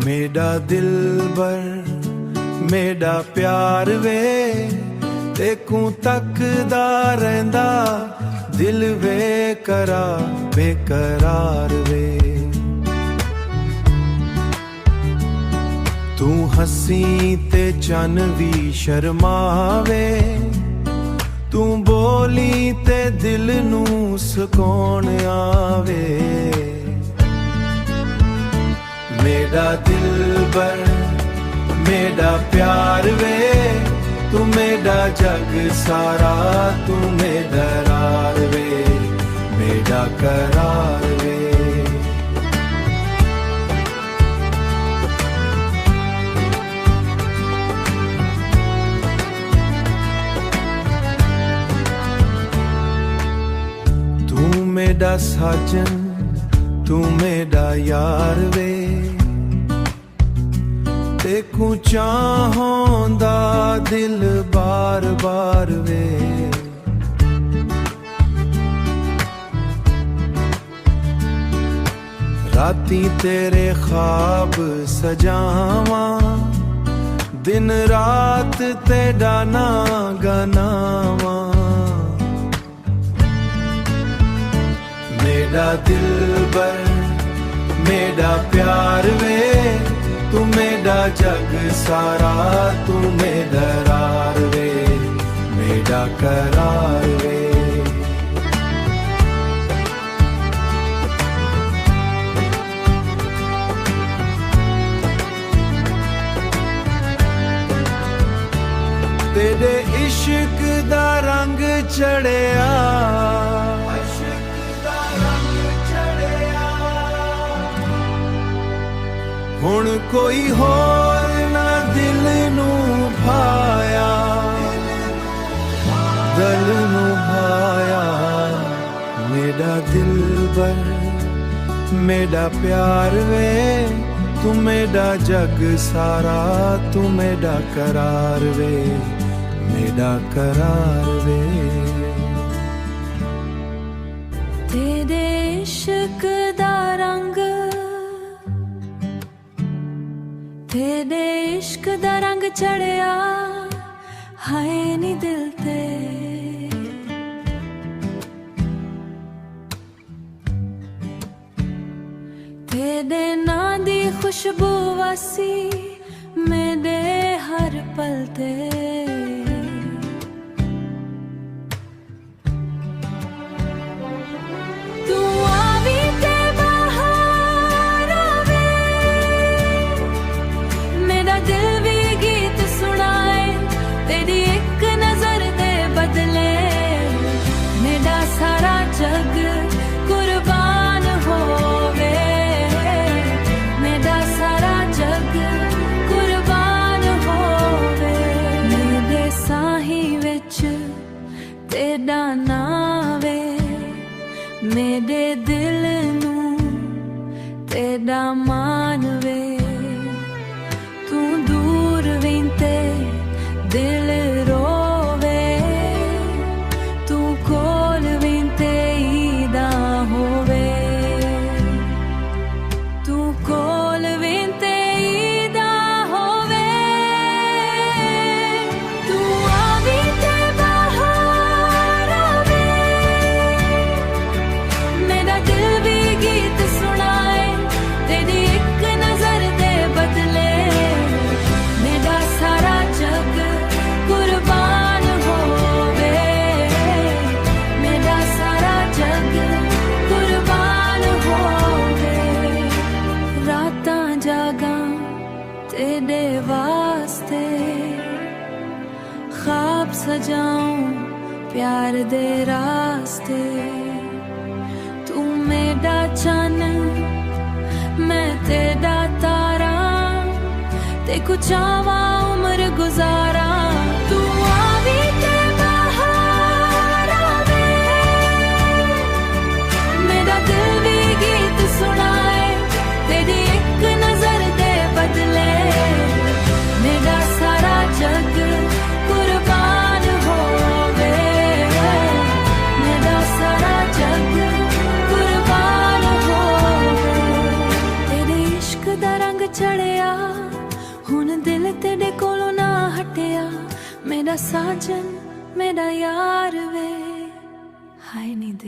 मेरा दिलबर मेरा प्यार वे तेकू तकदा रहिंदा दिल वे करा बेकरार वे। तू हसी ते चन भी शर्मावे, तू बोली ते दिल नू सुकून आवे। मेरा दिलबर मेरा प्यार वे तू मेरा जग सारा, तू मेरा करार वे मेरा करार वे। तू मेरा साजन तू मेरा यार वे, तेकू चाहोंदा दिल बार बार वे। राती तेरे ख्वाब सजावा, दिन रात तेरा ना गनावा। मेरा दिलबर मेरा प्यार वे तू मेरा जग सारा, तू मेरा करार वे मेरा करार वे। तेरे इश्क दा रंग चढ़िया, हुण कोई होर ना दिल नू भाया, दिल नू भाया। मेरा दिलबर मेरा प्यार वे तू मेरा जग सारा, तू मेरा करार वे मेरा करार वे। तेरे इश्क दा रंग, तेरे इश्क दा रंग चढ़िया हाय नी दिल ते। तेरे नां दी खुशबू वासी मेरे हर पल ते। तेरा नावे मेरे दिल नू तेरा मान वे। तू दूर विंते दिल रोवे, तू कोल विंते ईदा होवे। तू कोल विंते ईदा होवे, तू आवी ते बाहर आवे। मेरा दिल भी गीत सुनाए तेरी एक नजर दे बदले। मेरा सारा जग कुर्बान होवे, मेरा सारा जग कुर्बान होवे। रातां जागां तेरे वास्ते, ख्वाब सजाऊं प्यार दे रास्ते। तू मेरा चन मैं तेरा तारा, तेकू चावा उम्र गुजारा। तू आवी ते बाहर आवे, मेरा दिल भी गीत सुनाए तेरी एक नजर दे बदले। मेरा सारा जग कुर्बान होवे, मेरा सारा जग कुर्बान होवे। तेरे इश्क दा रंग ਚੜਿਆ ਹੁਣ ਦਿਲ ਤੇਰੇ ਕੋਲੋਂ ਨਾ ਹਟਿਆ ਮੇਰਾ ਸਾਜਨ ਮੇਰਾ ਯਾਰ ਵੇ ਹਾਏ ਨੀ ਦਿਲ